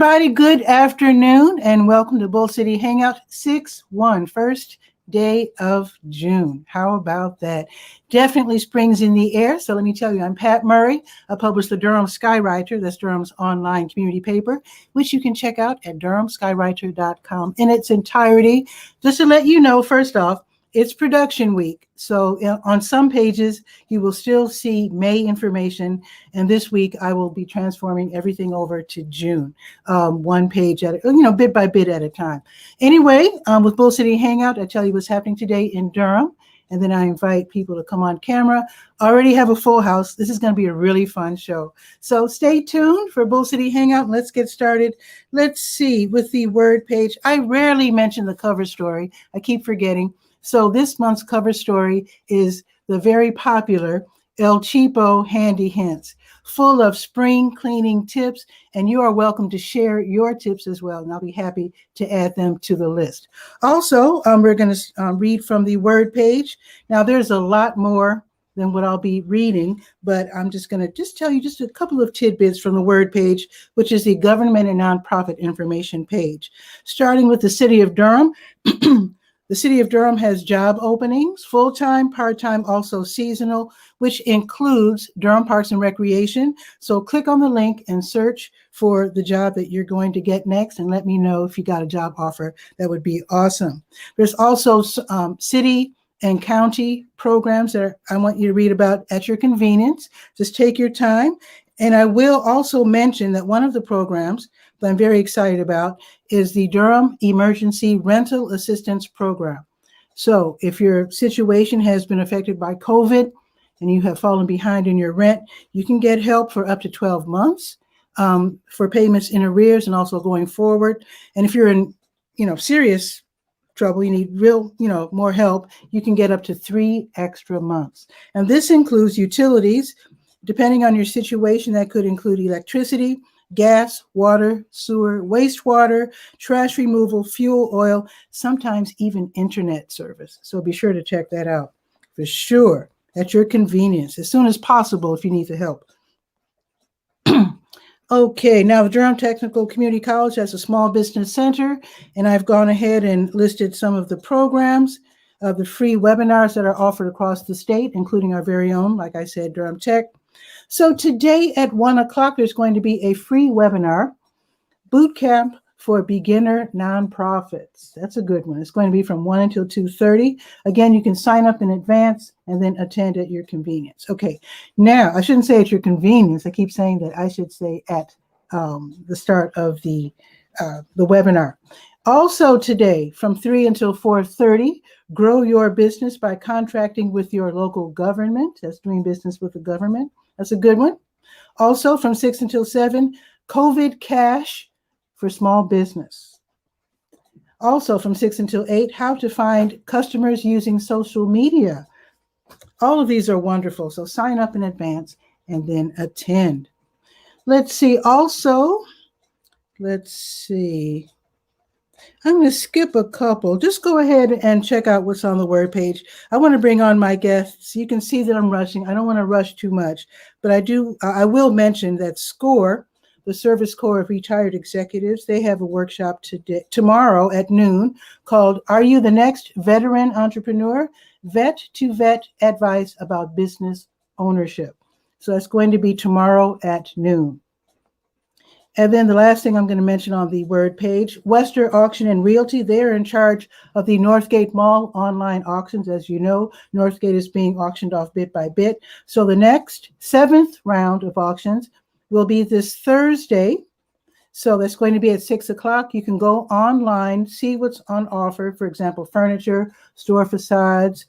everybody, good afternoon, and welcome to Bull City Hangout 6-1, first day of June. How about that? Definitely spring's in the air, so let me tell you, I'm Pat Murray. I publish the Durham 𝗕𝗨𝗟𝗟, that's Durham's online community paper, which you can check out at 𝗕𝗨𝗟𝗟.com in its entirety. Just to let you know, first off, it's production week, so on some pages you will still see May information, and this week I will be transforming everything over to June, one page at bit by bit at a time. Anyway, with Bull City Hangout, I tell you what's happening today in Durham, and then I invite people to come on camera. I already have a full house. This is going to be a really fun show, so stay tuned for Bull City Hangout. Let's get started. Let's see, with the word page, I rarely mention the cover story. I keep forgetting. So this month's cover story is the very popular El Cheapo Handy Hints, full of spring cleaning tips, and you are welcome to share your tips as well, and I'll be happy to add them to the list. Also, we're going to read from the word page. Now, there's a lot more than what I'll be reading, but I'm just going to tell you just a couple of tidbits from the word page, which is the government and nonprofit information page. Starting with the city of Durham. The city of Durham has job openings, full-time, part-time, also seasonal, which includes Durham Parks and Recreation. So click on the link and search for the job that you're going to get next, and let me know if you got a job offer. That would be awesome. There's also city and county programs that I want you to read about at your convenience. Just take your time. And I will also mention that one of the programs that I'm very excited about is the Durham Emergency Rental Assistance Program. So if your situation has been affected by COVID and you have fallen behind in your rent, you can get help for up to 12 months for payments in arrears and also going forward. And if you're in, serious trouble, you need real, more help, you can get up to 3 extra months. And this includes utilities. Depending on your situation, that could include electricity, gas, water, sewer, wastewater, trash removal, fuel, oil, sometimes even internet service. So be sure to check that out for sure at your convenience as soon as possible if you need the help. Okay, now the Durham Technical Community College has a small business center, and I've gone ahead and listed some of the programs of the free webinars that are offered across the state, including our very own, like I said, Durham Tech. So today at 1 o'clock, there's going to be a free webinar, Boot Camp for Beginner Nonprofits. That's a good one. It's going to be from 1 until 2:30. Again, you can sign up in advance and then attend at your convenience. Okay, now I shouldn't say at your convenience. I keep saying that I should say at the start of the webinar. Also today, from 3 until 4:30, grow your business by contracting with your local government. That's doing business with the government. That's a good one. Also, from 6 until 7, COVID cash for small business. Also, from 6 until 8, how to find customers using social media. All of these are wonderful, so sign up in advance and then attend. Let's see. Also, let's see. I'm going to skip a couple. Just go ahead and check out what's on the word page. I want to bring on my guests. You can see that I'm rushing. I don't want to rush too much, but I will mention that SCORE, the Service Corps of Retired Executives, they have a workshop tomorrow at noon called Are You the Next Veteran Entrepreneur? Vet to Vet Advice About Business Ownership. So that's going to be tomorrow at noon. And then the last thing I'm going to mention on the word page, Wester Auction and Realty, they're in charge of the Northgate Mall online auctions. As you know, Northgate is being auctioned off bit by bit. So the next 7th round of auctions will be this Thursday. So that's going to be at 6 o'clock. You can go online, see what's on offer. For example, furniture, store facades,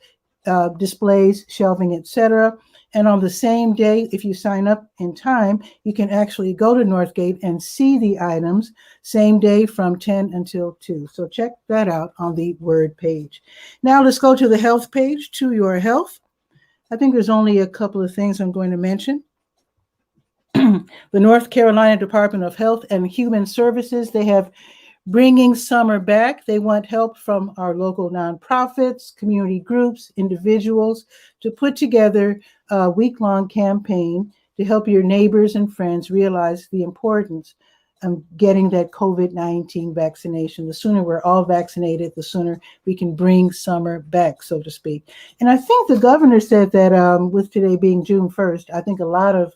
displays, shelving, etc. And on the same day, if you sign up in time, you can actually go to Northgate and see the items same day from 10 until 2. So check that out on the word page. Now let's go to the health page, To Your Health. I think there's only a couple of things I'm going to mention. The North Carolina Department of Health and Human Services, they have Bringing Summer Back. They want help from our local nonprofits, community groups, individuals to put together a week-long campaign to help your neighbors and friends realize the importance getting that COVID-19 vaccination. The sooner we're all vaccinated, the sooner we can bring summer back, so to speak. And I think the governor said that with today being June 1st, I think a lot of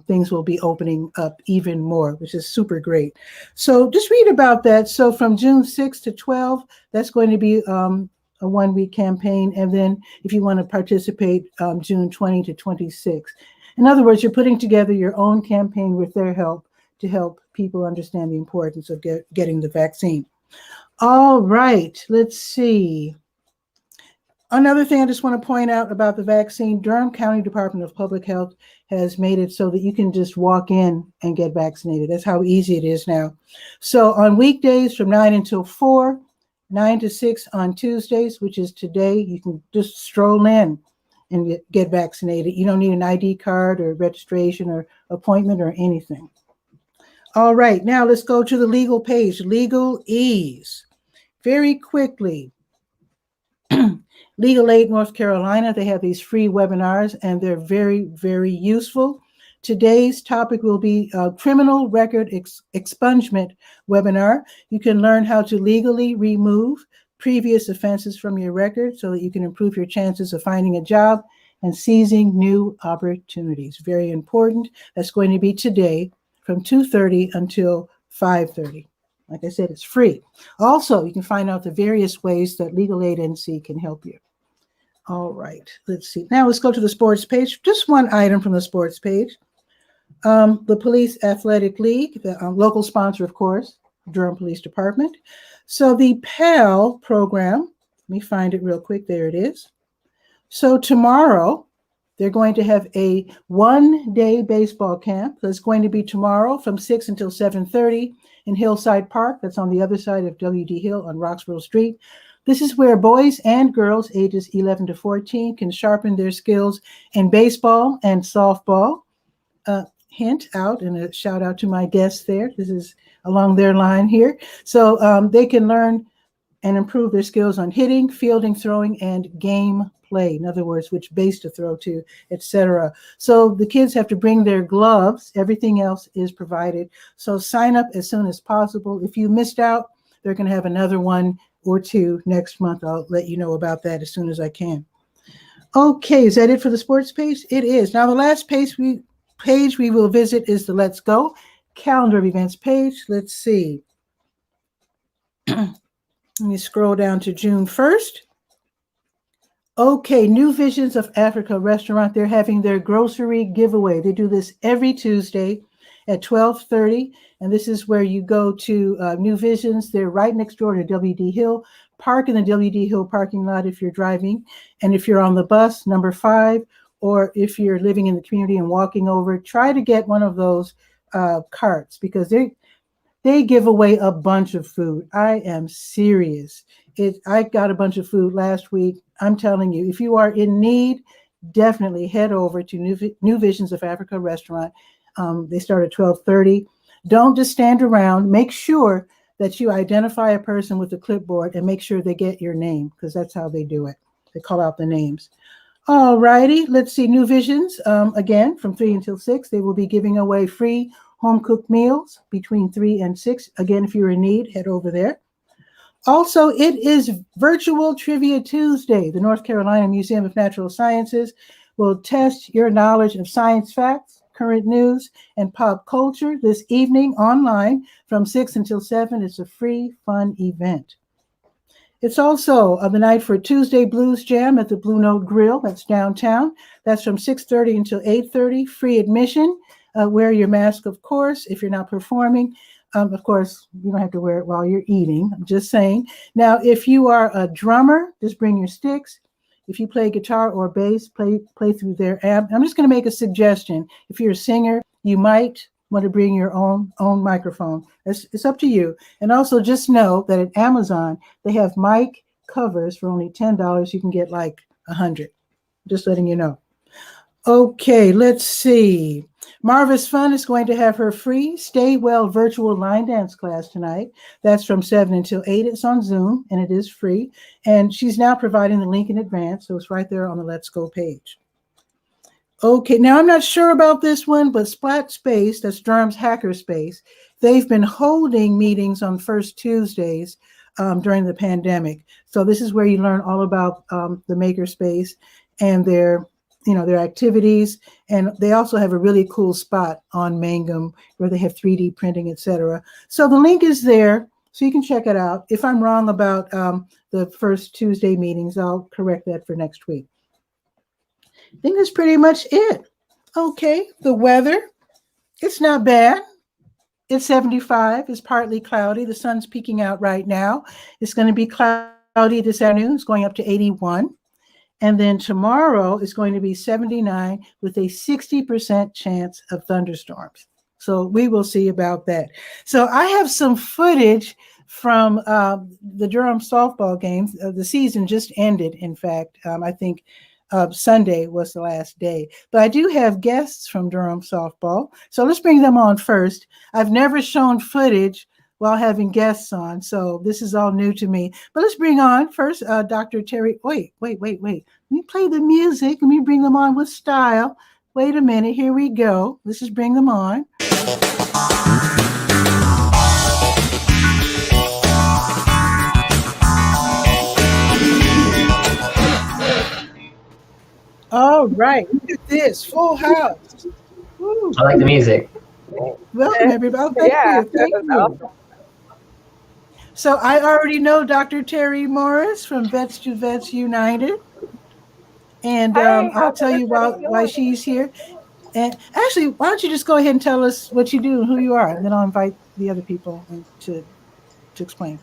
things will be opening up even more, which is super great. So just read about that. So from June 6th to 12, that's going to be a 1-week campaign. And then if you want to participate, June 20 to 26. In other words, you're putting together your own campaign with their help to help people understand the importance of getting the vaccine. All right, let's see. Another thing I just want to point out about the vaccine, Durham County Department of Public Health has made it so that you can just walk in and get vaccinated. That's how easy it is now. So on weekdays from 9 until 4, 9 to 6 on Tuesdays, which is today, you can just stroll in and get vaccinated. You don't need an ID card or registration or appointment or anything. All right, now let's go to the legal page, Legalese. Very quickly, Legal Aid North Carolina, they have these free webinars and they're very, very useful. Today's topic will be a criminal record expungement webinar. You can learn how to legally remove previous offenses from your record so that you can improve your chances of finding a job and seizing new opportunities. Very important. That's going to be today from 2:30 until 5:30. Like I said, it's free. Also, you can find out the various ways that Legal Aid NC can help you. All right, let's see. Now let's go to the sports page. Just one item from the sports page. The Police Athletic League, the local sponsor, of course, Durham Police Department. So the PAL program, let me find it real quick. There it is. So tomorrow, they're going to have a 1-day baseball camp. That's going to be tomorrow from 6 until 7:30 in Hillside Park. That's on the other side of W.D. Hill on Roxborough Street. This is where boys and girls ages 11 to 14 can sharpen their skills in baseball and softball. Hint out and a shout out to my guests there. This is along their line here. So they can learn and improve their skills on hitting, fielding, throwing, and game play. In other words, which base to throw to, etc. So the kids have to bring their gloves. Everything else is provided. So sign up as soon as possible. If you missed out, they're going to have another one or two next month. I'll let you know about that as soon as I can. Okay, is that it for the sports page? It is. Now the last page we will visit is the Let's Go calendar of events page. Let's see. Let me scroll down to June 1st. Okay, New Visions of Africa restaurant. They're having their grocery giveaway. They do this every Tuesday at 12:30. And this is where you go to New Visions. They're right next door to W.D. Hill. Park in the W.D. Hill parking lot if you're driving. And if you're on the bus, number 5, or if you're living in the community and walking over, try to get one of those carts because they give away a bunch of food. I am serious. I got a bunch of food last week. I'm telling you, if you are in need, definitely head over to New Visions of Africa restaurant. They start at 12:30. Don't just stand around. Make sure that you identify a person with a clipboard and make sure they get your name because that's how they do it. They call out the names. All righty. Let's see. New Visions, again, from 3 until 6. They will be giving away free home-cooked meals between 3 and 6. Again, if you're in need, head over there. Also, it is Virtual Trivia Tuesday. The North Carolina Museum of Natural Sciences will test your knowledge of science facts, current news, and pop culture this evening online from 6 until 7. It's a free, fun event. It's also the night for Tuesday Blues Jam at the Blue Note Grill. That's downtown. That's from 6:30 until 8:30. Free admission. Wear your mask, of course, if you're not performing. Of course, you don't have to wear it while you're eating. I'm just saying. Now, if you are a drummer, just bring your sticks. If you play guitar or bass, play through their amp. I'm just going to make a suggestion. If you're a singer, you might want to bring your own microphone. It's up to you. And also just know that at Amazon, they have mic covers for only $10. You can get like 100. Just letting you know. Okay, let's see. Marvis Fun is going to have her free Stay Well virtual line dance class tonight. That's from 7 until 8. It's on Zoom, and it is free. And she's now providing the link in advance, so it's right there on the Let's Go page. Okay, now I'm not sure about this one, but Splat Space, that's Durham's hackerspace, they've been holding meetings on first Tuesdays during the pandemic. So this is where you learn all about the makerspace and their activities. And they also have a really cool spot on Mangum where they have 3D printing, etc. So the link is there, so you can check it out. If I'm wrong about the first Tuesday meetings, I'll correct that for next week. I think that's pretty much it. Okay, the weather, it's not bad. It's 75. It's partly cloudy. The sun's peeking out right now. It's going to be cloudy this afternoon. It's going up to 81. And then tomorrow is going to be 79 with a 60% chance of thunderstorms. So we will see about that. So I have some footage from the Durham softball games. The season just ended, in fact. I think Sunday was the last day. But I do have guests from Durham softball. So let's bring them on first. I've never shown footage while having guests on, so this is all new to me. But let's bring on first Dr. Terry. Wait. Let me play the music. Let me bring them on with style. Wait a minute. Here we go. Let's just bring them on. All right, look at this, full house. Woo. I like the music. Welcome, everybody. Thank you. So I already know Dr. Terry Morris from Vets to Vets United. And I'll tell you why she's here. And actually, why don't you just go ahead and tell us what you do and who you are, and then I'll invite the other people to explain.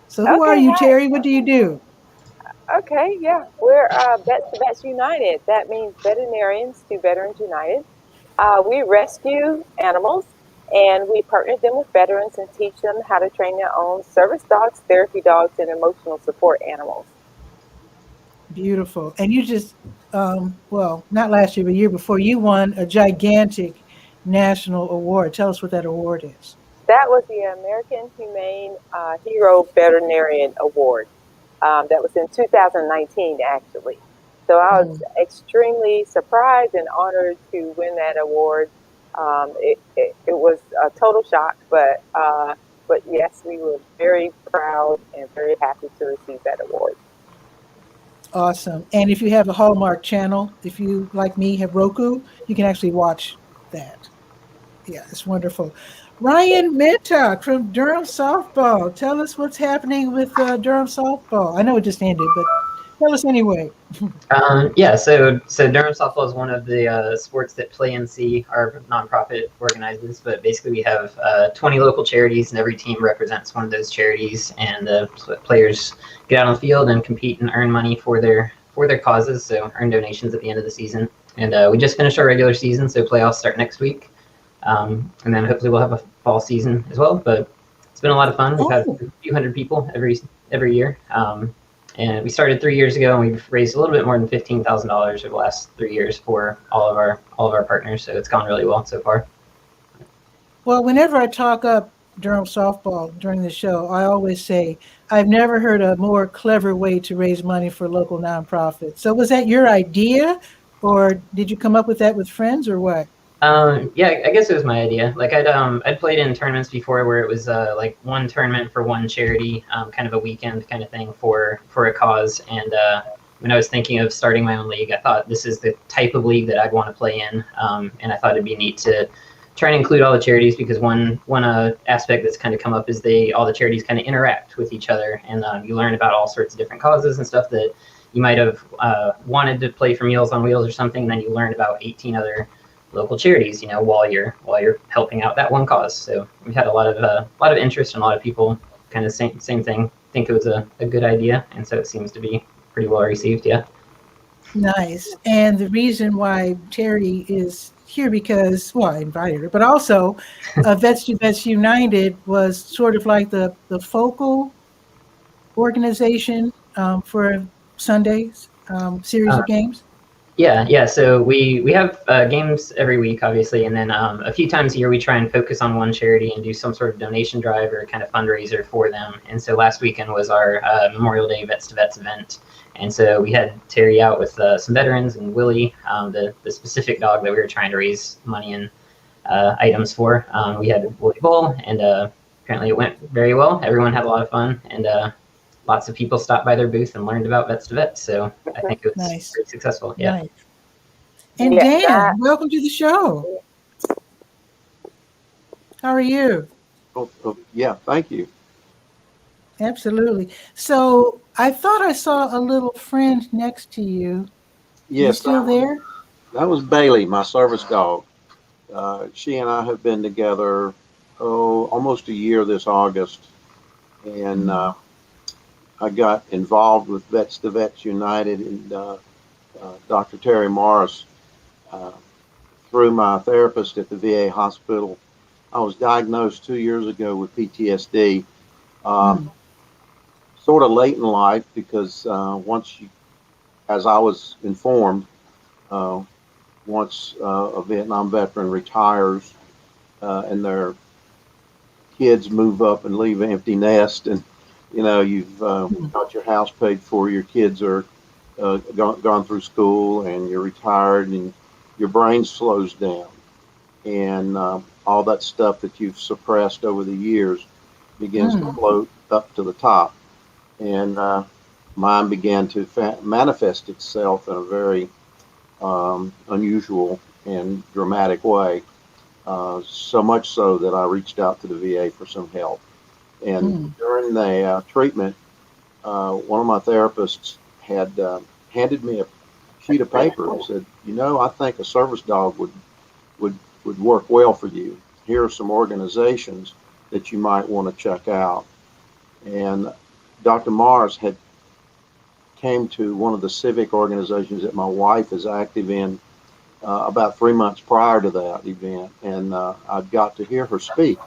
So who are you, Terry? What do you do? Okay, yeah, we're Vets to Vets United. That means Veterinarians to Veterans United. We rescue animals, and we partner them with veterans and teach them how to train their own service dogs, therapy dogs, and emotional support animals. Beautiful. And you just, well, not last year, but the year before, you won a gigantic national award. Tell us what that award is. That was the American Humane Hero Veterinarian Award. That was in 2019, actually. So I was extremely surprised and honored to win that award. It was a total shock, but yes, we were very proud and very happy to receive that award. Awesome. And if you have a Hallmark channel, if you, like me, have Roku, you can actually watch that. Yeah, it's wonderful. Ryan Mintock from Durham softball. Tell us what's happening with Durham softball. I know it just ended, but tell us anyway. Yeah, so Durham softball is one of the sports that Play NC, our nonprofit, organizes. But basically, we have 20 local charities, and every team represents one of those charities. And players get out on the field and compete and earn money for their causes. So earn donations at the end of the season. And we just finished our regular season, so playoffs start next week. And then hopefully we'll have a fall season as well. But it's been a lot of fun. We've had a few hundred people every year. And we started 3 years ago, and we've raised a little bit more than $15,000 over the last 3 years for all of our partners. So it's gone really well so far. Well, whenever I talk up Durham softball during the show, I always say I've never heard a more clever way to raise money for local nonprofits. So was that your idea, or did you come up with that with friends, or what? Yeah, I guess it was my idea. Like I'd played in tournaments before where it was like one tournament for one charity, kind of a weekend kind of thing for a cause. And when I was thinking of starting my own league, I thought this is the type of league that I'd want to play in. And I thought it'd be neat to try and include all the charities, because one aspect that's kind of come up is all the charities kind of interact with each other, and you learn about all sorts of different causes and stuff that you might have wanted to play for Meals on Wheels or something. And then you learn about 18 other local charities, while you're helping out that one cause. So we've had a lot of interest, and a lot of people kind of same thing, think it was a good idea, and so it seems to be pretty well received. Yeah. Nice. And the reason why Terry is here, because, well, I invited her, but also Vets to Vets United was sort of like the focal organization for Sunday's series of games. Yeah. So we have games every week, obviously, and then a few times a year we try and focus on one charity and do some sort of donation drive or kind of fundraiser for them. And so last weekend was our Memorial Day Vets to Vets event, and so we had Terry out with some veterans and Willie, the specific dog that we were trying to raise money and items for. We had Willie Bull, and apparently it went very well. Everyone had a lot of fun, and lots of people stopped by their booth and learned about Vets to Vets. So I think it was Nice. pretty successful. Yeah. Nice. And Yes, Dan, welcome to the show. How are you? Yeah, thank you. Absolutely. So I thought I saw a little friend next to you. You Yes, still there? that was Bailey, my service dog. She and I have been together, almost a year this August. And I got involved with Vets to Vets United and Dr. 𝗕𝗨𝗟𝗟 through my therapist at the VA hospital. I was diagnosed 2 years ago with PTSD, sort of late in life because as I was informed, once a Vietnam veteran retires and their kids move up and leave an empty nest, and you've got your house paid for, your kids are gone through school, and you're retired, and your brain slows down, and all that stuff that you've suppressed over the years begins to float up to the top, and mine began to manifest itself in a very unusual and dramatic way. So much so that I reached out to the VA for some help. And during the treatment, one of my therapists had handed me a sheet of paper and said, I think a service dog would work well for you. Here are some organizations that you might want to check out. And Dr. Mars had came to one of the civic organizations that my wife is active in about 3 months prior to that event, and I got to hear her speak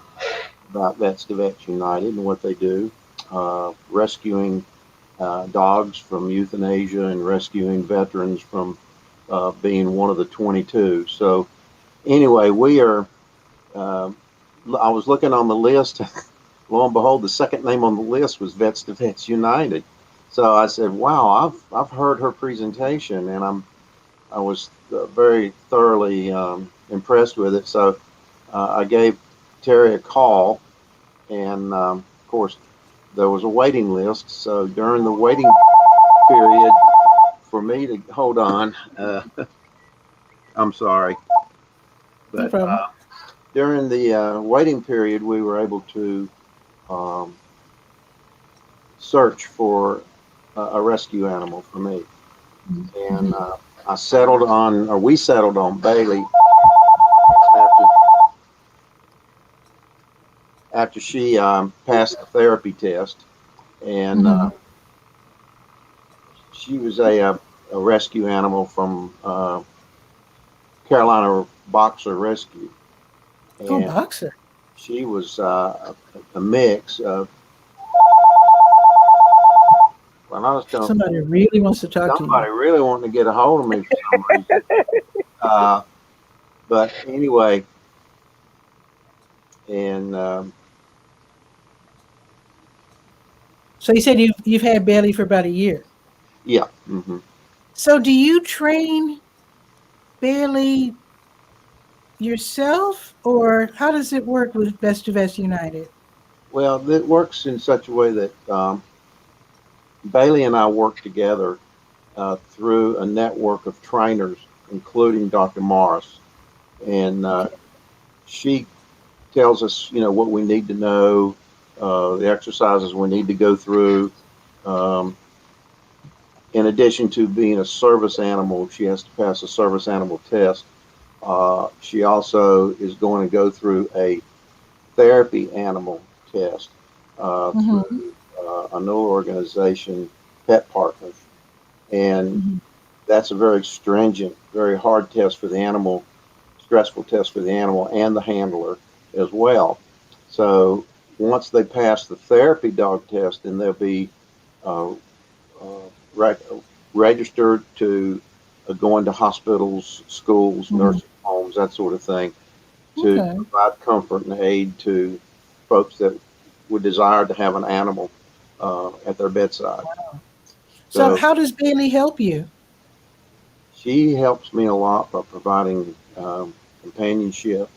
about Vets to Vets United and what they do, rescuing dogs from euthanasia and rescuing veterans from being one of the 22. So anyway, I was looking on the list. Lo and behold, the second name on the list was Vets to Vets United. So I said, "Wow, I've heard her presentation, and I was very thoroughly impressed with it." So I gave Terry a call, and of course, there was a waiting list. So during the waiting period for me to hold on, I'm sorry, No but problem. during the waiting period, we were able to search for a rescue animal for me, and we settled on Bailey after she passed the therapy test, and she was a rescue animal from Carolina Boxer Rescue, and Boxer. she was a mix of. Well, I was telling Somebody really wants to talk to you. somebody really wanting to get a hold of me for some reason. But anyway, and So you said you've had Bailey for about a year. yeah. So do you train Bailey yourself, or how does it work with Vets to Vets United? Well, it works in such a way that Bailey and I work together through a network of trainers, including Dr. Morris, and she tells us, what we need to know, the exercises we need to go through. In addition to being a service animal, she has to pass a service animal test. She also is going to go through a therapy animal test through another organization, Pet Partners. And that's a very stringent, very hard test for the animal, stressful test for the animal and the handler as well. So once they pass the therapy dog test, then they'll be registered to going to hospitals, schools, nursing homes, that sort of thing, to provide comfort and aid to folks that would desire to have an animal at their bedside. Wow. So how does Bailey help you? She helps me a lot by providing companionship.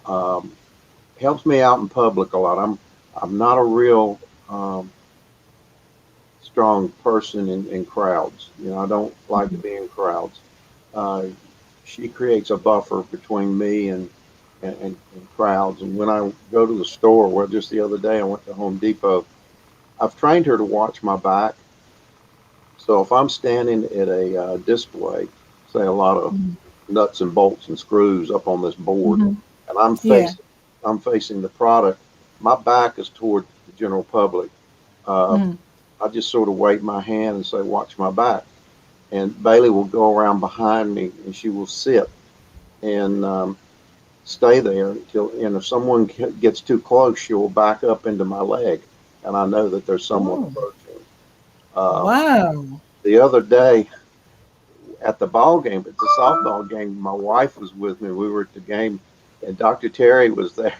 Helps me out in public a lot. I'm not a real strong person in crowds. You know, I don't like to be in crowds. She creates a buffer between me and crowds. And when I go to the store, well, just the other day I went to Home Depot. I've trained her to watch my back. So if I'm standing at a display, say a lot of nuts and bolts and screws up on this board, and I'm facing the product, my back is toward the general public. I just sort of wave my hand and say, "Watch my back." And Bailey will go around behind me and she will sit and stay there until, and if someone gets too close, she will back up into my leg, and I know that there's someone approaching. Wow. The other day at the ball game, at the softball game, my wife was with me. We were at the game, and Dr. Terry was there,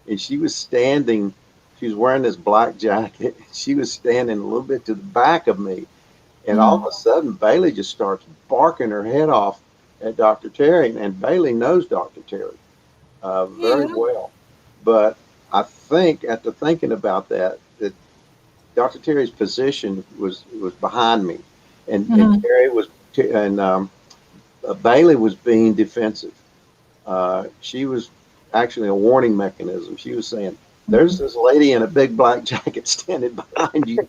and she was standing. She was wearing this black jacket. She was standing a little bit to the back of me, and all of a sudden, Bailey just starts barking her head off at Dr. Terry, and Bailey knows Dr. Terry very well. But I think, after thinking about that Dr. Terry's position was behind me, and Terry was, and Bailey was being defensive. She was actually a warning mechanism. She was saying, "There's this lady in a big black jacket standing behind you."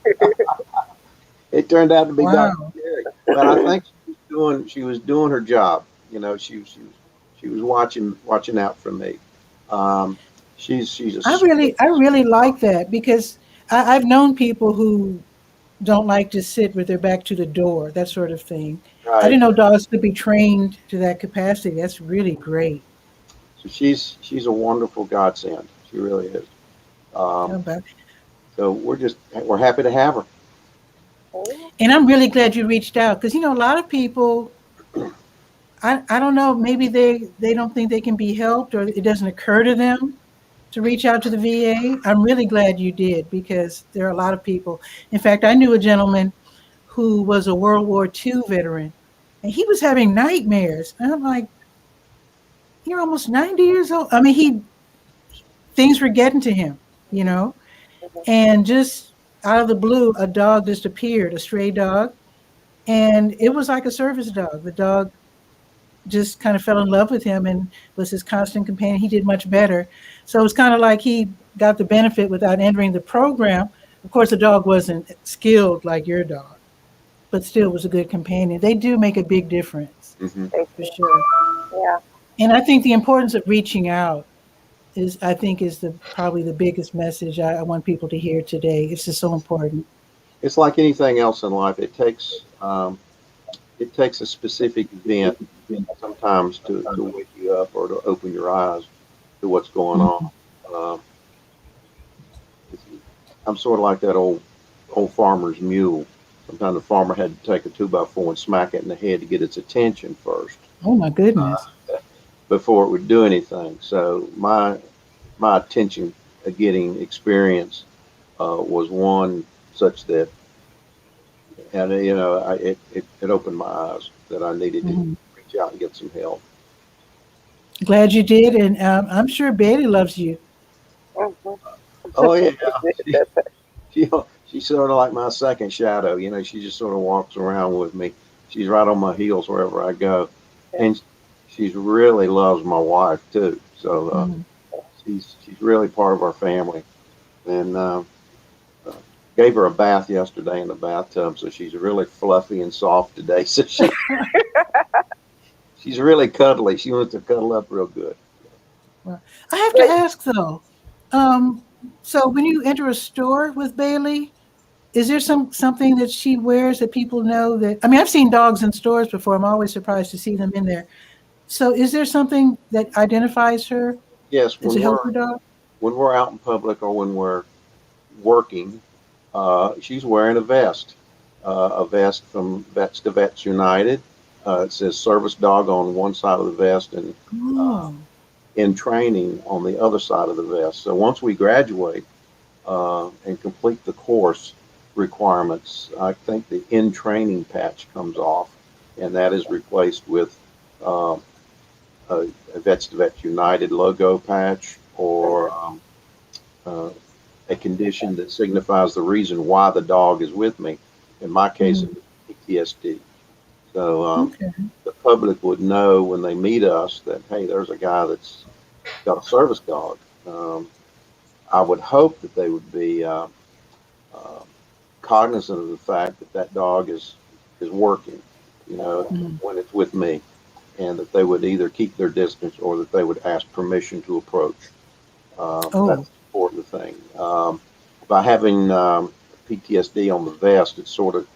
It turned out to be Dr. Terry, but I think she was doing her job. You know, she was watching out for me. She's I really like that, because I've known people who don't like to sit with their back to the door, that sort of thing. Right. I didn't know dogs could be trained to that capacity. That's really great. So she's a wonderful godsend. She really is. So we're happy to have her. And I'm really glad you reached out, because, you know, a lot of people, I don't know, maybe they don't think they can be helped, or it doesn't occur to them to reach out to the VA. I'm really glad you did, because there are a lot of people. In fact, I knew a gentleman who was a World War II veteran, and he was having nightmares. And I'm like, you're almost 90 years old. I mean, things were getting to him, you know, and just out of the blue, a dog just appeared, a stray dog, and it was like a service dog. The dog just kind of fell in love with him and was his constant companion. He did much better. So it was kind of like he got the benefit without entering the program. Of course, the dog wasn't skilled like your dog, but still was a good companion. They do make a big difference, for sure. Yeah. And I think the importance of reaching out is probably the biggest message I want people to hear today. It's just so important. It's like anything else in life. It takes a specific event sometimes to wake you up or to open your eyes to what's going on. I'm sort of like that old farmer's mule. Sometimes the farmer had to take a 2x4 and smack it in the head to get its attention first. Oh my goodness. Before it would do anything. So my attention getting experience was one such that, and you know, it opened my eyes that I needed to reach out and get some help. Glad you did, and I'm sure Bailey loves you. Oh yeah, she's sort of like my second shadow. You know, she just sort of walks around with me. She's right on my heels wherever I go, and she really loves my wife too. So she's really part of our family, and gave her a bath yesterday in the bathtub, so she's really fluffy and soft today. So she's really cuddly. She wants to cuddle up real good. Well, I have to ask though. So when you enter a store with Bailey, is there something that she wears that people know that? I mean, I've seen dogs in stores before. I'm always surprised to see them in there. So is there something that identifies her? Yes, as a helper dog? When we're out in public or when we're working, she's wearing a vest from Vets to Vets United. It says service dog on one side of the vest and Oh, in training on the other side of the vest. So once we graduate and complete the course requirements, I think the in training patch comes off, and that is replaced with a Vets to Vets United logo patch or a condition that signifies the reason why the dog is with me. In my case, it was PTSD. So okay. the public would know when they meet us that, hey, there's a guy that's got a service dog. I would hope that they would be cognizant of the fact that that dog is working, when it's with me, and that they would either keep their distance or that they would ask permission to approach. That's an important thing. By having PTSD on the vest, it sort of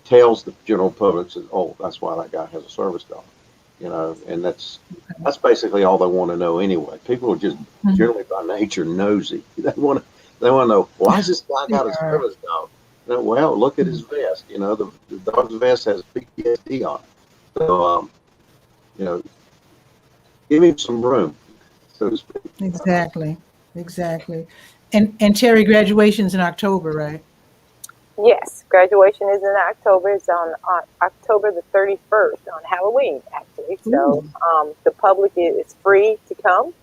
tells the general public, says, oh, that's why that guy has a service dog, and that's basically all they want to know anyway. People are just generally by nature nosy. They want to know, why is this guy got a service dog? Well, look at his vest. The dog's vest has PTSD on it. So, give him some room, so to speak. Exactly. And Terry, graduation's in October, right? Yes, graduation is in October. It's on October the 31st, on Halloween, actually. So the public is free to come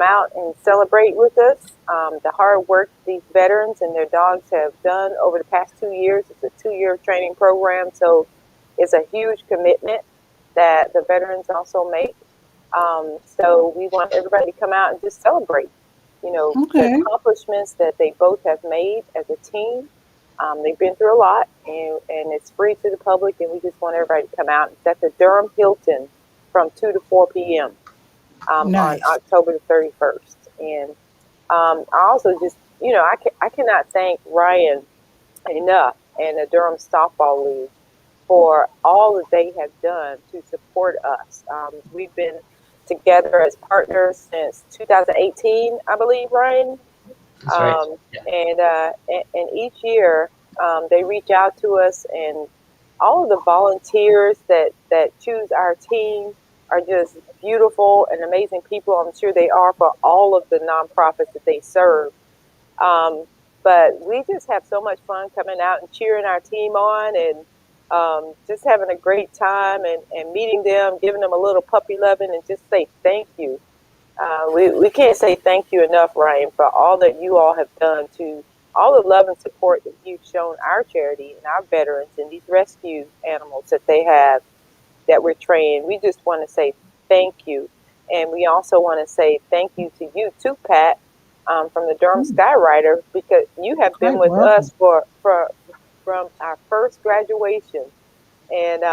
out and celebrate with us. The hard work these veterans and their dogs have done over the past 2 years. It's a 2-year training program, so it's a huge commitment that the veterans also make. So we want everybody to come out and just celebrate, the accomplishments that they both have made as a team. They've been through a lot, and it's free to the public, and we just want everybody to come out. It's at the Durham Hilton from 2 to 4 p.m. On October the 31st. And I also just, I cannot thank Ryan enough and the Durham Softball League for all that they have done to support us. We've been together as partners since 2018, I believe, Ryan. That's right. Yeah. And each year they reach out to us, and all of the volunteers that choose our team are just beautiful and amazing people. I'm sure they are for all of the nonprofits that they serve. But we just have so much fun coming out and cheering our team on, and just having a great time and meeting them, giving them a little puppy loving, and just say thank you. We can't say thank you enough, Ryan, for all that you all have done, to all the love and support that you've shown our charity and our veterans and these rescue animals that they have that we're training. We just want to say thank you. And we also want to say thank you to you too, Pat, from the Durham Skyrider, because you have been with us from our first graduation. And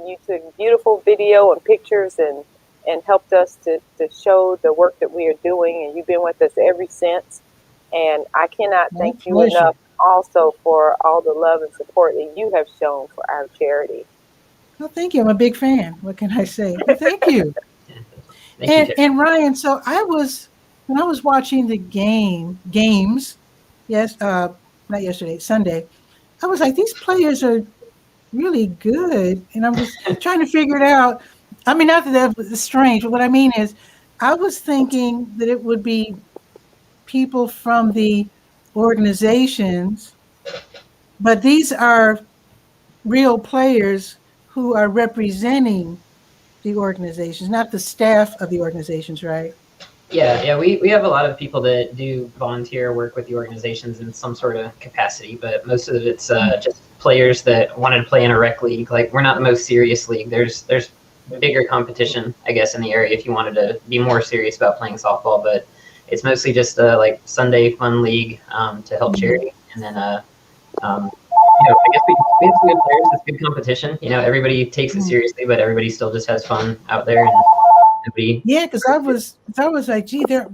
you took beautiful video and pictures and helped us to show the work that we are doing. And you've been with us ever since. And I cannot thank you enough also for all the love and support that you have shown for our charity. Well, thank you. I'm a big fan. What can I say? Well, thank you. And Ryan, so when I was watching the games, not yesterday, Sunday, I was like, these players are really good. And I was trying to figure it out. I mean, not that that was strange, but what I mean is I was thinking that it would be people from the organizations, but these are real players who are representing the organizations, not the staff of the organizations, right? Yeah, we have a lot of people that do volunteer work with the organizations in some sort of capacity, but most of it's just players that wanted to play in a rec league. Like, we're not the most serious league. There's bigger competition, I guess, in the area if you wanted to be more serious about playing softball, but it's mostly just like Sunday fun league to help charity. And then I guess we have some good players. It's good competition. Everybody takes it seriously, but everybody still just has fun out there. And because I was like, gee, I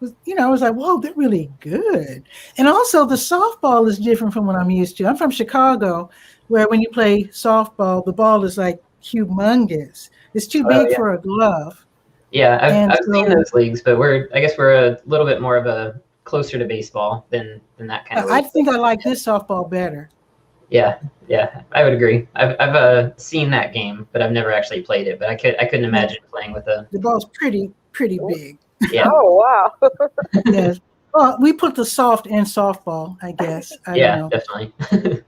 was like, whoa, they're really good. And also the softball is different from what I'm used to. I'm from Chicago, where when you play softball, the ball is like humongous. It's too big for a glove. Yeah, I've seen those leagues, but I guess we're a little bit more of a closer to baseball than that kind of league. I think I like this softball better. Yeah, I would agree. I've seen that game, but I've never actually played it. But I couldn't imagine playing with a. The ball's pretty big. Yeah. Oh, wow. Yes. Well, we put the soft in softball, I guess. I don't know. Definitely.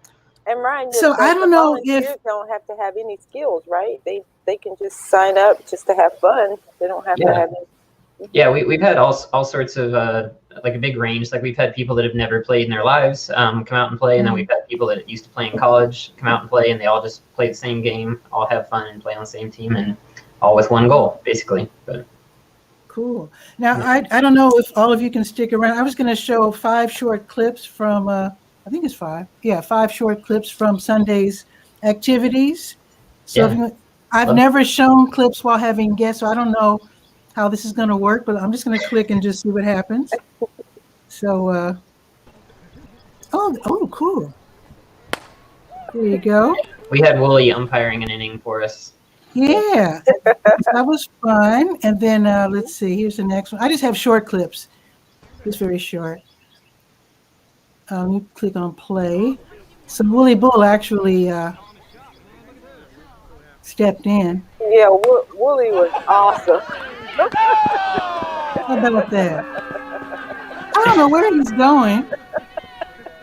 And Ryan, So I don't know if volunteers don't have to have any skills, right? They can just sign up just to have fun. They don't have to have any. Yeah, we've had all sorts of like a big range. Like we've had people that have never played in their lives come out and play, and then we've had people that used to play in college come out and play, and they all just play the same game, all have fun and play on the same team, and all with one goal, basically. But cool. Now I don't know if all of you can stick around. I was going to show 5 short clips from I think it's 5. Yeah, 5 short clips from Sunday's activities. So if I've never shown clips while having guests, so I don't know how this is going to work, but I'm just going to click and just see what happens. So, oh, cool. There you go. we had Wooly umpiring an inning for us. Yeah, that was fun. And then let's see, here's the next one. I just have short clips. It's very short. You click on play. So Wooly Bull actually stepped in. Yeah, Wooly was awesome. How about that? I don't know where he's going.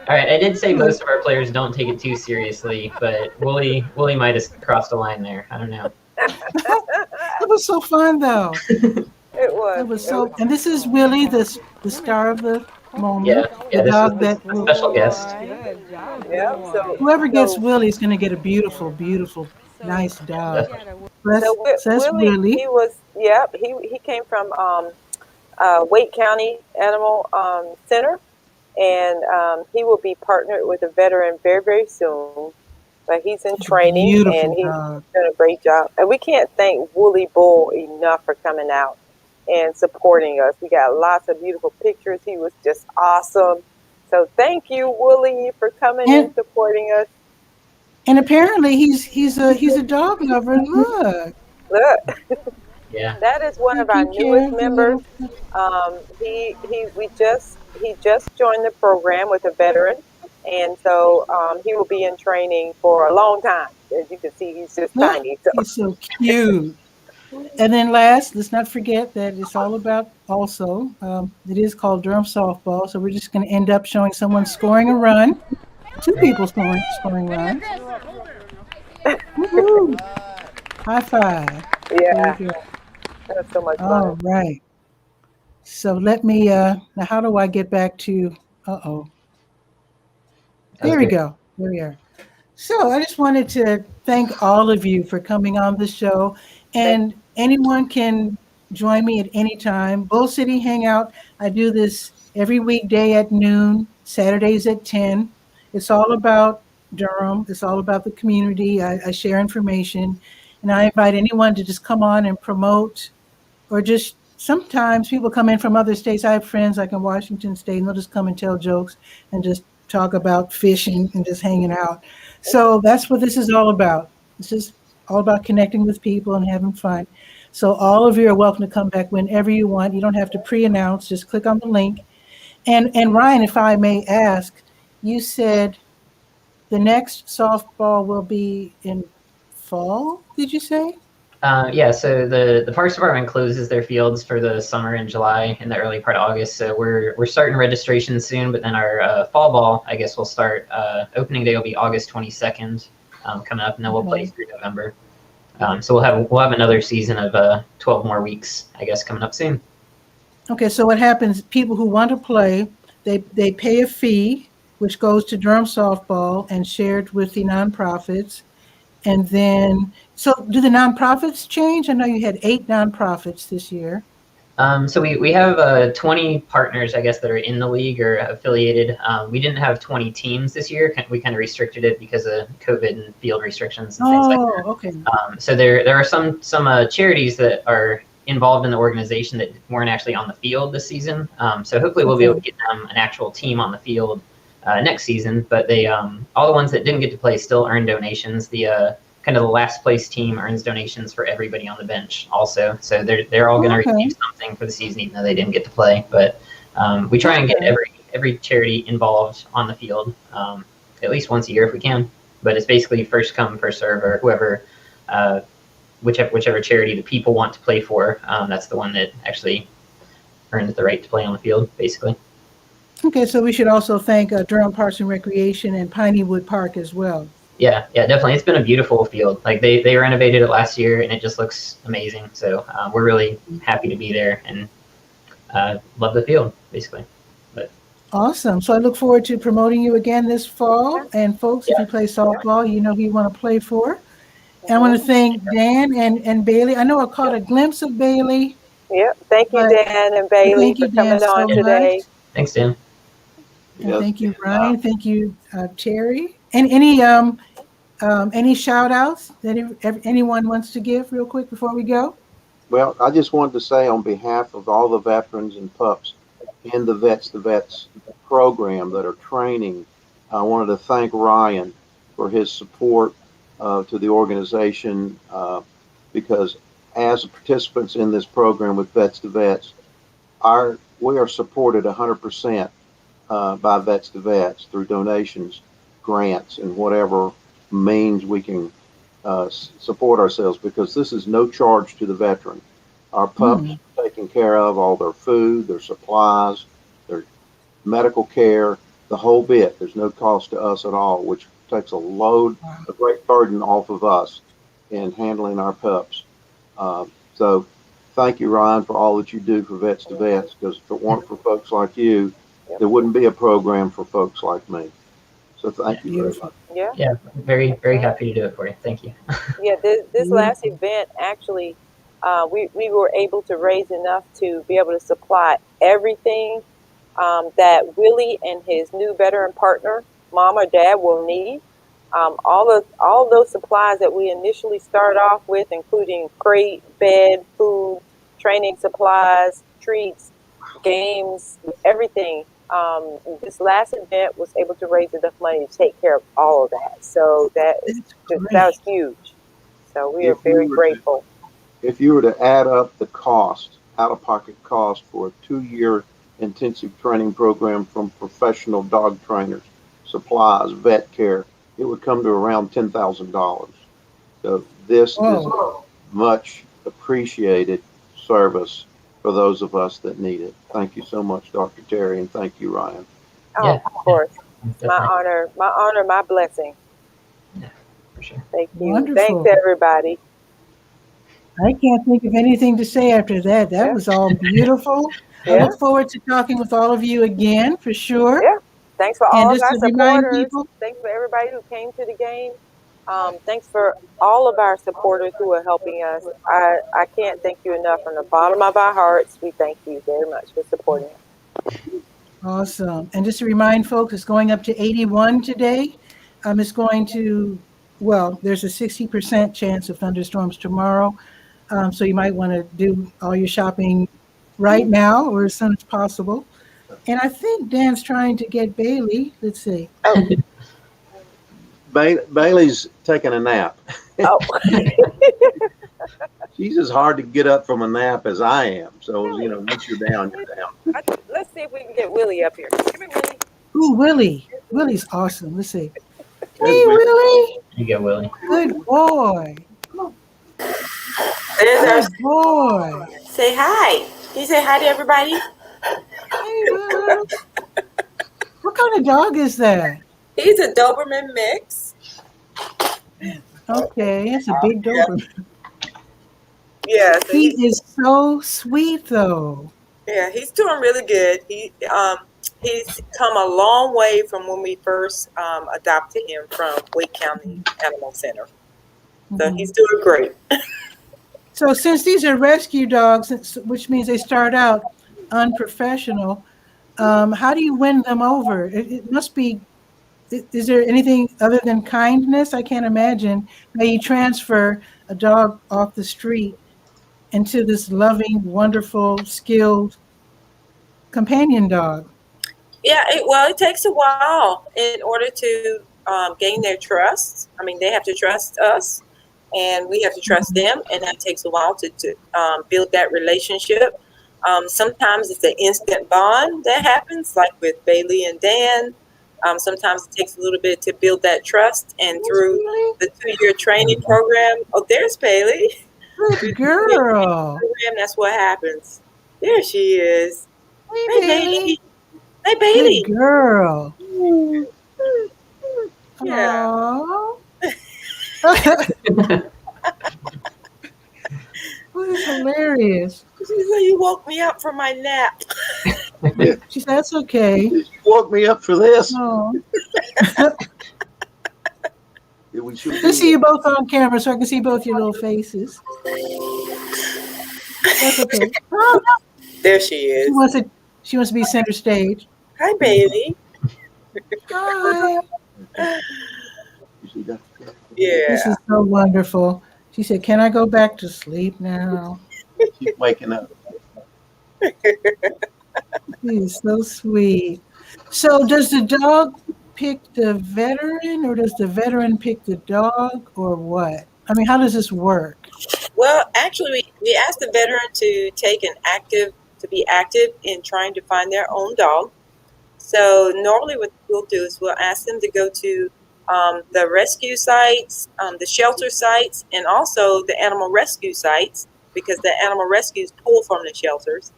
All right, I did say most of our players don't take it too seriously, but Wooly might have crossed the line there. I don't know. It was so fun, though. It was. It was so. And this is Willie, the star of the moment. Yeah, the dog this is a special guest. Yeah. So whoever gets Willie is going to get a beautiful, nice dog. Says Willie. He was. Yep. He came from Wake County Animal Center, and he will be partnered with a veteran very, very soon. But he's in training, and he's done a great job. And we can't thank Wooly Bull enough for coming out and supporting us. We got lots of beautiful pictures. He was just awesome. So thank you, Wooly, for coming and supporting us. And apparently he's a dog lover. Look. Yeah. That is one of our newest members. He just joined the program with a veteran. And so he will be in training for a long time. As you can see, he's just tiny. So. He's so cute. And then last, let's not forget that it's all about also, it is called Durham softball. So we're just going to end up showing someone scoring a run. 2 people scoring runs. Woo-hoo. High five. Yeah. That's so much fun. All right. So let me, now how do I get back to, There we go. There we are. So I just wanted to thank all of you for coming on the show. And anyone can join me at any time. Bull City Hangout, I do this every weekday at noon, Saturdays at 10. It's all about Durham. It's all about the community. I share information. And I invite anyone to just come on and promote, or just sometimes people come in from other states. I have friends like in Washington State, and they'll just come and tell jokes and just talk about fishing and just hanging out. So that's what this is all about. This is all about connecting with people and having fun. So all of you are welcome to come back whenever you want. You don't have to pre-announce, just click on the link. And Ryan, if I may ask, you said the next softball will be in fall, did you say? Yeah, so the Parks Department closes their fields for the summer in July and the early part of August. So we're starting registration soon, but then our fall ball, I guess, will start. Opening day will be August 22nd coming up, and then we'll play through November. So we'll have another season of 12 more weeks, I guess, coming up soon. Okay, so what happens? People who want to play, they pay a fee, which goes to Durham softball and shared with the nonprofits. And then, so do the nonprofits change? I know you had 8 nonprofits this year. So we have 20 partners, I guess, that are in the league or affiliated. We didn't have 20 teams this year. We kind of restricted it because of COVID and field restrictions and things like that. Okay. So there are some charities that are involved in the organization that weren't actually on the field this season. So hopefully we'll be able to get them an actual team on the field next season. But they all the ones that didn't get to play still earn donations. The kind of the last place team earns donations for everybody on the bench also. So they're all going to receive something for the season, even though they didn't get to play. But we try and get every charity involved on the field. at least once a year if we can. But it's basically first come, first serve, or whoever, whichever charity the people want to play for, that's the one that actually earns the right to play on the field, basically. Okay, so we should also thank Durham Parks and Recreation and Pineywood Park as well. Yeah, definitely. It's been a beautiful field. Like they renovated it last year, and it just looks amazing. So we're really happy to be there and love the field, basically. But awesome. So I look forward to promoting you again this fall. And folks, if you play softball, you know who you want to play for. And I want to thank Dan and Bailey. I know I caught a glimpse of Bailey. Yep. Thank you, Dan and Bailey, for coming on today. Thanks, Dan. And thank you, Ryan. Thank you, Terry. And any shout outs that anyone wants to give real quick before we go? Well, I just wanted to say on behalf of all the veterans and pups in the Vets program that are training, I wanted to thank Ryan for his support to the organization, because as participants in this program with Vets to Vets, we are supported 100% by Vets to Vets through donations, grants, and whatever means we can support ourselves, because this is no charge to the veteran. Our pups are taken care of, all their food, their supplies, their medical care, the whole bit. There's no cost to us at all, which takes a great burden off of us in handling our pups. So thank you, Ryan, for all that you do for Vets to Vets, because if it weren't for folks like you, there wouldn't be a program for folks like me. So thank you very much. Yeah, very, very happy to do it for you. Thank you. Yeah, this last event, actually, we were able to raise enough to be able to supply everything that Willie and his new veteran partner, mom or dad, will need. All those supplies that we initially started off with, including crate, bed, food, training supplies, treats, games, everything. This last event was able to raise enough money to take care of all of that. So that was huge. So we are very grateful. If you were to add up the cost, out-of-pocket cost for a 2-year intensive training program from professional dog trainers, supplies, vet care, it would come to around $10,000. So this is much appreciated service for those of us that need it. Thank you so much, Dr. Terry, and thank you, Ryan. Oh, of course. My honor, my blessing. Yeah, for sure. Thank you. Wonderful. Thanks, everybody. I can't think of anything to say after that. That was all beautiful. I look forward to talking with all of you again, for sure. Yeah. Thanks for all of our supporters. People, thanks for everybody who came to the game. Thanks for all of our supporters who are helping us. I can't thank you enough. From the bottom of our hearts, we thank you very much for supporting us. Awesome. And just to remind folks, it's going up to 81 today. It's going to, well, there's a 60% chance of thunderstorms tomorrow. So you might want to do all your shopping right now or as soon as possible. And I think Dan's trying to get Bailey. Let's see. Oh. Bailey's taking a nap. Oh. She's as hard to get up from a nap as I am. So, once you're down, you're down. Let's see if we can get Willie up here. Come here, Willie. Ooh, Willie. Willie's awesome. Let's see. Hey, Willie. You go, Willie. Good boy. There's Good boy. Say hi. Can you say hi to everybody? Hey, Willie. What kind of dog is that? He's a Doberman mix. Okay, it's a big Doberman. Yeah. So He is so sweet, though. Yeah, he's doing really good. He's come a long way from when we first adopted him from Wake County Animal Center. So he's doing great. So since these are rescue dogs, which means they start out unprofessional, how do you win them over? It must be, is there anything other than kindness? I can't imagine how you transfer a dog off the street into this loving, wonderful, skilled companion dog. Yeah, it takes a while in order to gain their trust. I mean, they have to trust us, and we have to trust them, and that takes a while to build that relationship. Sometimes it's an instant bond that happens, like with Bailey and Dan, Sometimes it takes a little bit to build that trust, and through Really? the 2-year training program, oh, there's Bailey. Good girl. Program, that's what happens. There she is. Hey, Hey, Bailey. Bailey. Hey, Bailey. Good girl. Yeah. Aww. That is hilarious. She said, you woke me up from my nap. She said, that's okay. You woke me up for this. Oh. We should Let's see you both on camera so I can see both your little faces. That's okay. There she is. She wants to be center stage. Hi, Bailey. Hi. You see that? Yeah. This is so wonderful. She said, can I go back to sleep now? Keep waking up. She is so sweet. So does the dog pick the veteran, or does the veteran pick the dog, or what? I mean, how does this work? Well, actually, we asked the veteran to be active in trying to find their own dog. So normally what we'll do is we'll ask them to go to the rescue sites, the shelter sites, and also the animal rescue sites, because the animal rescues pull from the shelters.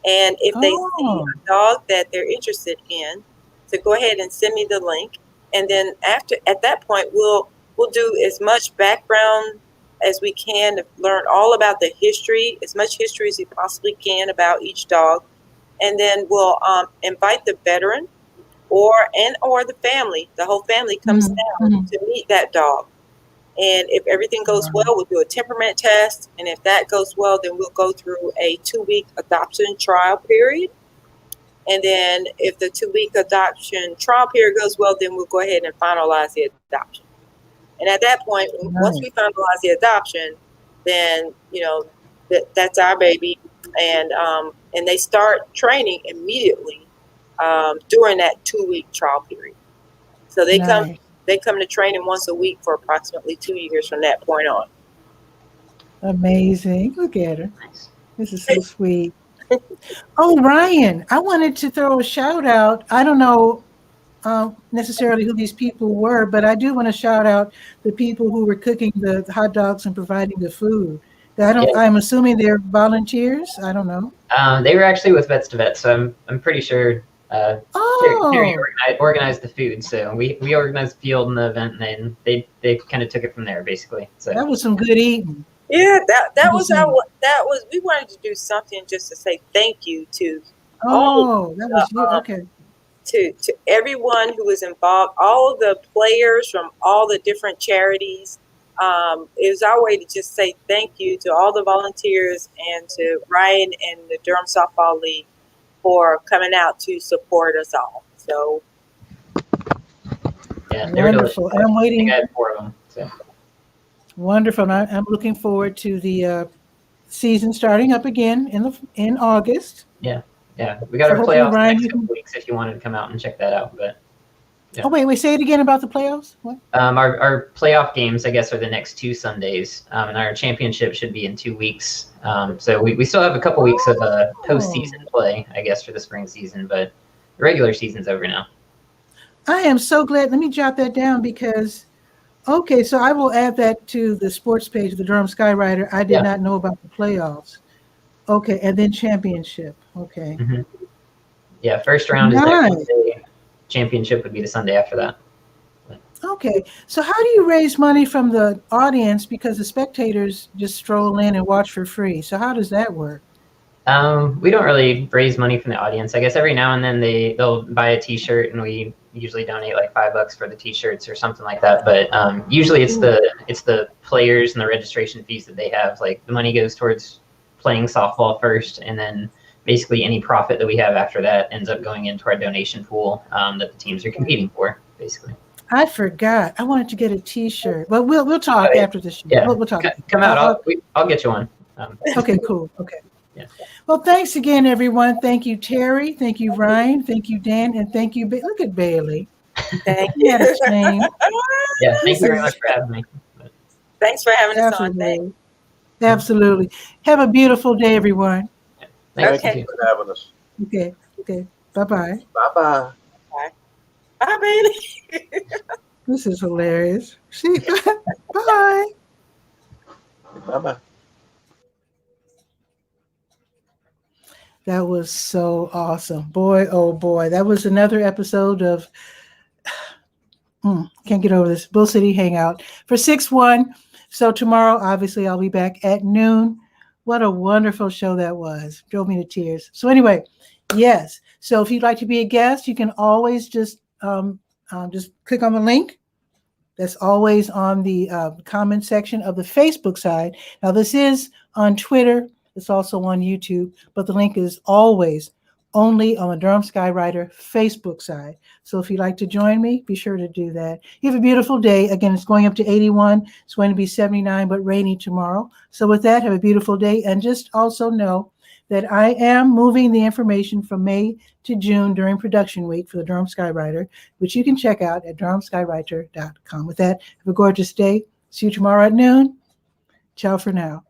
And if they see a dog that they're interested in, to go ahead and send me the link. And then at that point, we'll do as much background as we can to learn all about the history, as much history as we possibly can about each dog. And then we'll invite the veteran or the family. The whole family comes down to meet that dog. And if everything goes well, we'll do a temperament test. And if that goes well, then we'll go through a 2-week adoption trial period. And then if the 2-week adoption trial period goes well, then we'll go ahead and finalize the adoption. And at that point, once we finalize the adoption, then, that's our baby. And they start training immediately during that 2-week trial period. So they come to training once a week for approximately 2 years from that point on. Amazing. Look at her. This is so sweet. Oh, Ryan, I wanted to throw a shout out. I don't know necessarily who these people were, but I do want to shout out the people who were cooking the hot dogs and providing the food. I'm assuming they're volunteers. I don't know. They were actually with Vets to Vets, so I'm pretty sure Terry organized the food. So we organized the field and the event, and then they kind of took it from there, basically. So that was some good eating. Yeah, we wanted to do something just to say thank you to to everyone who was involved, all of the players from all the different charities. It was our way to just say thank you to all the volunteers and to Ryan and the Durham Softball League for coming out to support us all. So yeah, wonderful. I'm waiting. I had 4 of them. So. Wonderful. I'm looking forward to the season starting up again in August. Yeah. We got our playoffs next couple weeks if you wanted to come out and check that out. But yeah. Oh, wait, say it again about the playoffs. What? Our playoff games, I guess, are the next 2 Sundays, and our championship should be in 2 weeks. So we still have a couple weeks of postseason play, I guess, for the spring season, but the regular season's over now. I am so glad. Let me jot that down because. Okay, so I will add that to the sports page of the Durham Skyrider. I did not know about the playoffs. Okay, and then championship. Okay. Mm-hmm. Yeah, first round is next Sunday. Championship would be the Sunday after that. Okay, so how do you raise money from the audience, because the spectators just stroll in and watch for free? So how does that work? We don't really raise money from the audience. I guess every now and then they'll buy a T-shirt, and we usually donate like $5 for the T-shirts or something like that. But usually it's the players and the registration fees that they have. Like the money goes towards playing softball first, and then basically any profit that we have after that ends up going into our donation pool that the teams are competing for, basically. I forgot. I wanted to get a T-shirt. Well, we'll talk after the show. Yeah, we'll talk. Come out. I'll get you one. Okay, cool. Okay. Yeah. Well, thanks again, everyone. Thank you, Terry. Thank you, Ryan. Thank you, Dan. And thank you. Look at Bailey. Thank you. Yeah, thank you very much for having me. Thanks for having us on. Thanks. Absolutely. Have a beautiful day, everyone. Thank you for having us. Okay. Bye-bye. Bye-bye. Bye. Bye, baby. This is hilarious. See, bye. Bye-bye. That was so awesome. Boy, oh boy. That was another episode of can't get over this Bull City Hangout for 6/1. So tomorrow, obviously, I'll be back at noon. What a wonderful show that was. Drove me to tears. So anyway, yes. So if you'd like to be a guest, you can always just click on the link. That's always on the comment section of the Facebook side. Now, this is on Twitter. It's also on YouTube, but the link is always only on the Durham Skywriter Facebook side. So if you'd like to join me, be sure to do that. You have a beautiful day. Again, it's going up to 81. It's going to be 79, but rainy tomorrow. So with that, have a beautiful day. And just also know that I am moving the information from May to June during production week for the Durham Skywriter, which you can check out at durhamskywriter.com. With that, have a gorgeous day. See you tomorrow at noon. Ciao for now.